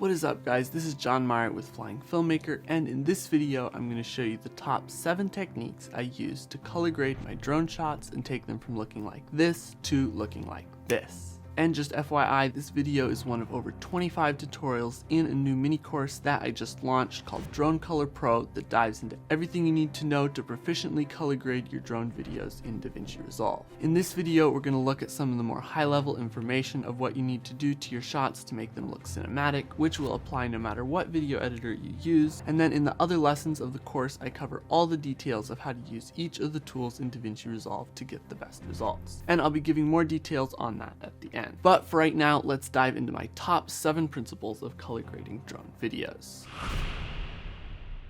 What is up, guys? This is John Meyer with Flying Filmmaker, and in this video I'm going to show you the top 7 techniques I use to color grade my drone shots and take them from looking like this to looking like this. And just FYI, this video is one of over 25 tutorials in a new mini course that I just launched called Drone Color Pro that dives into everything you need to know to proficiently color grade your drone videos in DaVinci Resolve. In this video, we're going to look at some of the more high-level information of what you need to do to your shots to make them look cinematic, which will apply no matter what video editor you use. And then in the other lessons of the course, I cover all the details of how to use each of the tools in DaVinci Resolve to get the best results. And I'll be giving more details on that at the end. But for right now, let's dive into my top 7 principles of color grading drone videos.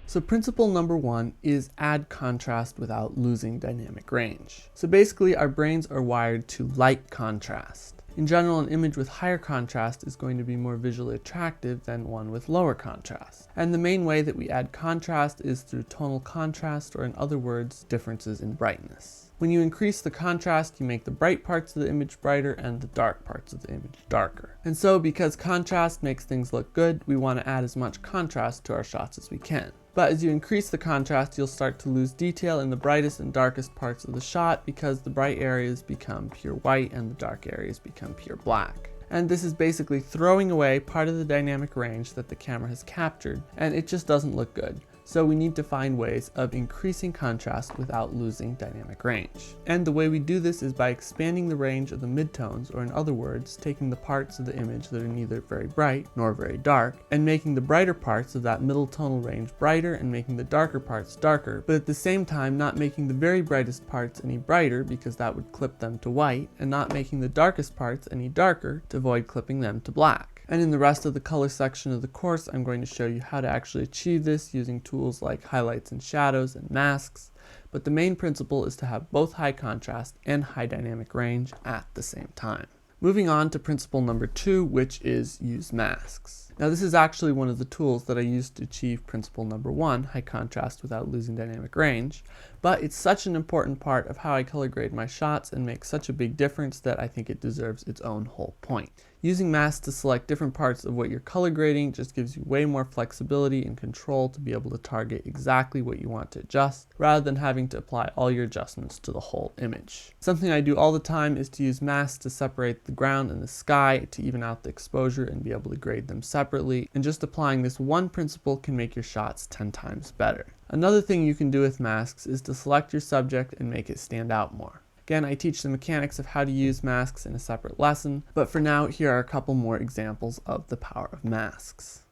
So principle number 1 is add contrast without losing dynamic range. So basically our brains are wired to like contrast. In general, an image with higher contrast is going to be more visually attractive than one with lower contrast. And the main way that we add contrast is through tonal contrast, or in other words, differences in brightness. When you increase the contrast, you make the bright parts of the image brighter and the dark parts of the image darker. And so because contrast makes things look good, we want to add as much contrast to our shots as we can. But as you increase the contrast, you'll start to lose detail in the brightest and darkest parts of the shot because the bright areas become pure white and the dark areas become pure black. And this is basically throwing away part of the dynamic range that the camera has captured, and it just doesn't look good. So we need to find ways of increasing contrast without losing dynamic range. And the way we do this is by expanding the range of the midtones, or in other words, taking the parts of the image that are neither very bright nor very dark, and making the brighter parts of that middle tonal range brighter and making the darker parts darker, but at the same time not making the very brightest parts any brighter because that would clip them to white, and not making the darkest parts any darker to avoid clipping them to black. And in the rest of the color section of the course, I'm going to show you how to actually achieve this using tools like highlights and shadows and masks. But the main principle is to have both high contrast and high dynamic range at the same time. Moving on to principle number 2, which is use masks. Now this is actually one of the tools that I used to achieve principle number 1, high contrast without losing dynamic range, but it's such an important part of how I color grade my shots and makes such a big difference that I think it deserves its own whole point. Using masks to select different parts of what you're color grading just gives you way more flexibility and control to be able to target exactly what you want to adjust, rather than having to apply all your adjustments to the whole image. Something I do all the time is to use masks to separate the ground and the sky, to even out the exposure and be able to grade them separately, and just applying this one principle can make your shots 10 times better. Another thing you can do with masks is to select your subject and make it stand out more. Again, I teach the mechanics of how to use masks in a separate lesson, but for now, here are a couple more examples of the power of masks.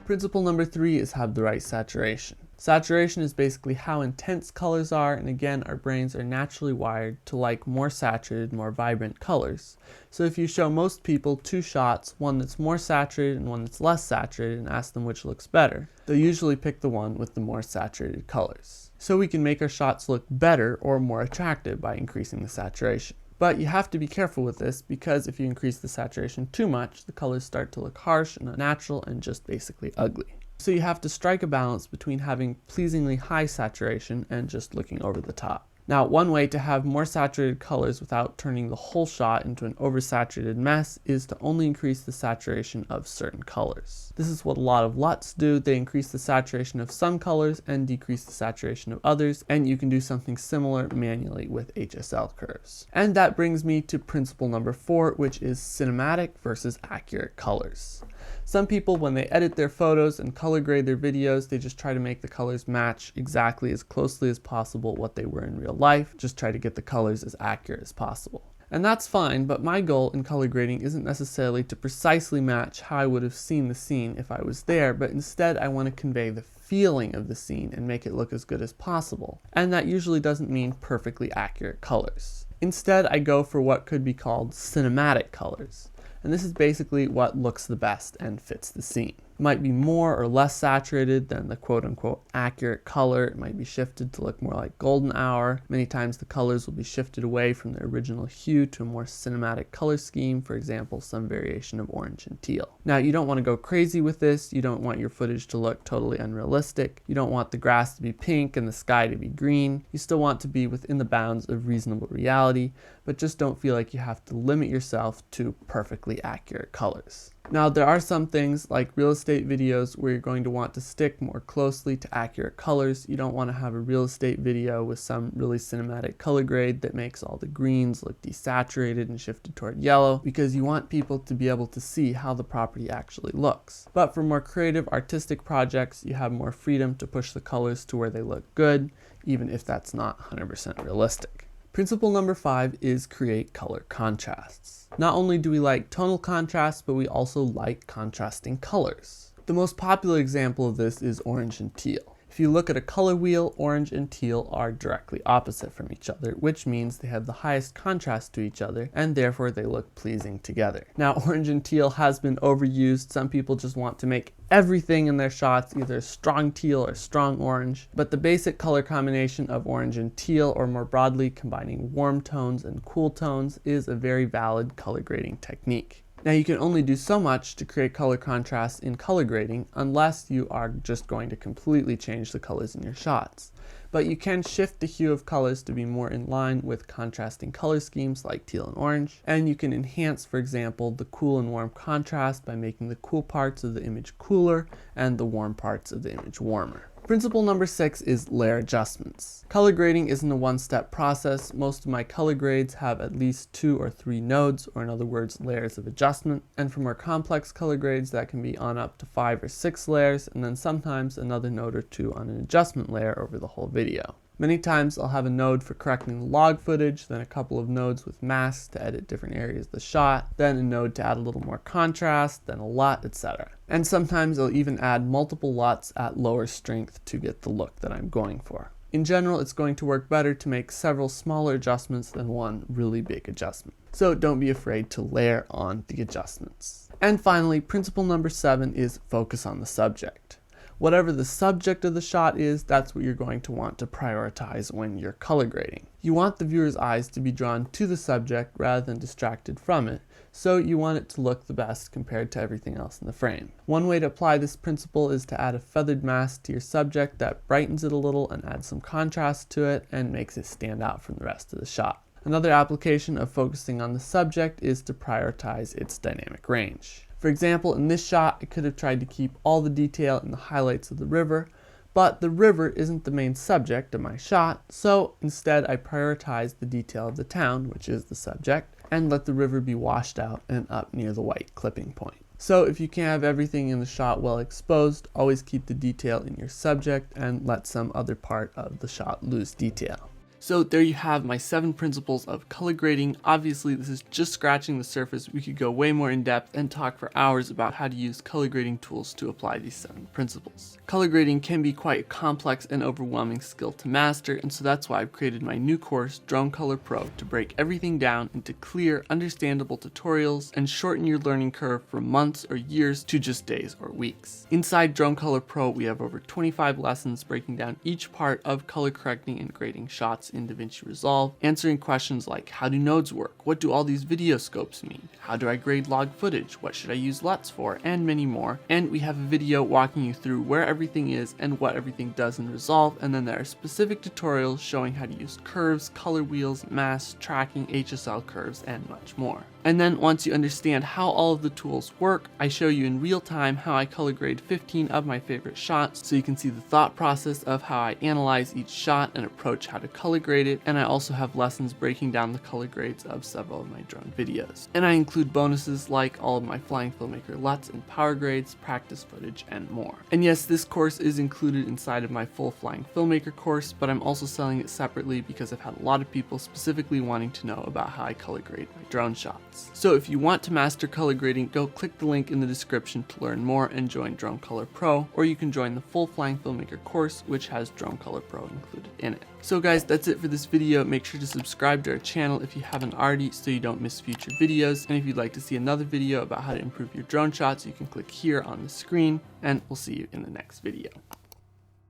Principle number 3 is have the right saturation. Saturation is basically how intense colors are, and again, our brains are naturally wired to like more saturated, more vibrant colors. So if you show most people 2 shots, one that's more saturated and one that's less saturated, and ask them which looks better, they'll usually pick the one with the more saturated colors. So we can make our shots look better or more attractive by increasing the saturation. But you have to be careful with this because if you increase the saturation too much, the colors start to look harsh and unnatural and just basically ugly. So you have to strike a balance between having pleasingly high saturation and just looking over the top. Now, one way to have more saturated colors without turning the whole shot into an oversaturated mess is to only increase the saturation of certain colors. This is what a lot of LUTs do. They increase the saturation of some colors and decrease the saturation of others, and you can do something similar manually with HSL curves. And that brings me to principle number 4, which is cinematic versus accurate colors. Some people, when they edit their photos and color grade their videos, they just try to make the colors match exactly as closely as possible what they were in real life, just try to get the colors as accurate as possible. And that's fine, but my goal in color grading isn't necessarily to precisely match how I would have seen the scene if I was there, but instead I want to convey the feeling of the scene and make it look as good as possible. And that usually doesn't mean perfectly accurate colors. Instead, I go for what could be called cinematic colors. And this is basically what looks the best and fits the scene. It might be more or less saturated than the quote-unquote accurate color. It might be shifted to look more like golden hour. Many times the colors will be shifted away from their original hue to a more cinematic color scheme, for example, some variation of orange and teal. Now, you don't want to go crazy with this. You don't want your footage to look totally unrealistic. You don't want the grass to be pink and the sky to be green. You still want to be within the bounds of reasonable reality, but just don't feel like you have to limit yourself to perfectly accurate colors. Now, there are some things like real estate videos where you're going to want to stick more closely to accurate colors. You don't want to have a real estate video with some really cinematic color grade that makes all the greens look desaturated and shifted toward yellow, because you want people to be able to see how the property actually looks. But for more creative, artistic projects, you have more freedom to push the colors to where they look good, even if that's not 100% realistic. Principle number 5 is create color contrasts. Not only do we like tonal contrasts, but we also like contrasting colors. The most popular example of this is orange and teal. If you look at a color wheel, orange and teal are directly opposite from each other, which means they have the highest contrast to each other, and therefore they look pleasing together. Now, orange and teal has been overused. Some people just want to make everything in their shots either strong teal or strong orange, but the basic color combination of orange and teal, or more broadly combining warm tones and cool tones, is a very valid color grading technique. Now, you can only do so much to create color contrast in color grading unless you are just going to completely change the colors in your shots. But you can shift the hue of colors to be more in line with contrasting color schemes like teal and orange, and you can enhance, for example, the cool and warm contrast by making the cool parts of the image cooler and the warm parts of the image warmer. Principle number 6 is layer adjustments. Color grading isn't a one-step process. Most of my color grades have at least 2 or 3 nodes, or in other words, layers of adjustment. And for more complex color grades, that can be on up to 5 or 6 layers, and then sometimes another node or 2 on an adjustment layer over the whole video. Many times I'll have a node for correcting the log footage, then a couple of nodes with masks to edit different areas of the shot, then a node to add a little more contrast, then a LUT, etc. And sometimes I'll even add multiple LUTs at lower strength to get the look that I'm going for. In general, it's going to work better to make several smaller adjustments than one really big adjustment. So don't be afraid to layer on the adjustments. And finally, principle number 7 is focus on the subject. Whatever the subject of the shot is, that's what you're going to want to prioritize when you're color grading. You want the viewer's eyes to be drawn to the subject rather than distracted from it, so you want it to look the best compared to everything else in the frame. One way to apply this principle is to add a feathered mask to your subject that brightens it a little and adds some contrast to it and makes it stand out from the rest of the shot. Another application of focusing on the subject is to prioritize its dynamic range. For example, in this shot, I could have tried to keep all the detail in the highlights of the river, but the river isn't the main subject of my shot, so instead I prioritized the detail of the town, which is the subject, and let the river be washed out and up near the white clipping point. So if you can't have everything in the shot well exposed, always keep the detail in your subject and let some other part of the shot lose detail. So there you have my 7 principles of color grading. Obviously, this is just scratching the surface. We could go way more in depth and talk for hours about how to use color grading tools to apply these 7 principles. Color grading can be quite a complex and overwhelming skill to master, and so that's why I've created my new course, Drone Color Pro, to break everything down into clear, understandable tutorials and shorten your learning curve from months or years to just days or weeks. Inside Drone Color Pro, we have over 25 lessons breaking down each part of color correcting and grading shots in DaVinci Resolve, answering questions like how do nodes work, what do all these video scopes mean, how do I grade log footage, what should I use LUTs for, and many more. And we have a video walking you through where everything is and what everything does in Resolve, and then there are specific tutorials showing how to use curves, color wheels, masks, tracking, HSL curves, and much more. And then once you understand how all of the tools work, I show you in real time how I color grade 15 of my favorite shots, so you can see the thought process of how I analyze each shot and approach how to color grade it. And I also have lessons breaking down the color grades of several of my drone videos. And I include bonuses like all of my Flying Filmmaker LUTs and power grades, practice footage, and more. And yes, this course is included inside of my full Flying Filmmaker course, but I'm also selling it separately because I've had a lot of people specifically wanting to know about how I color grade my drone shots. So if you want to master color grading, go click the link in the description to learn more and join Drone Color Pro, or you can join the full Flying Filmmaker course, which has Drone Color Pro included in it. So guys, that's it that's it for this video. Make sure to subscribe to our channel if you haven't already so you don't miss future videos. And if you'd like to see another video about how to improve your drone shots, you can click here on the screen, and we'll see you in the next video.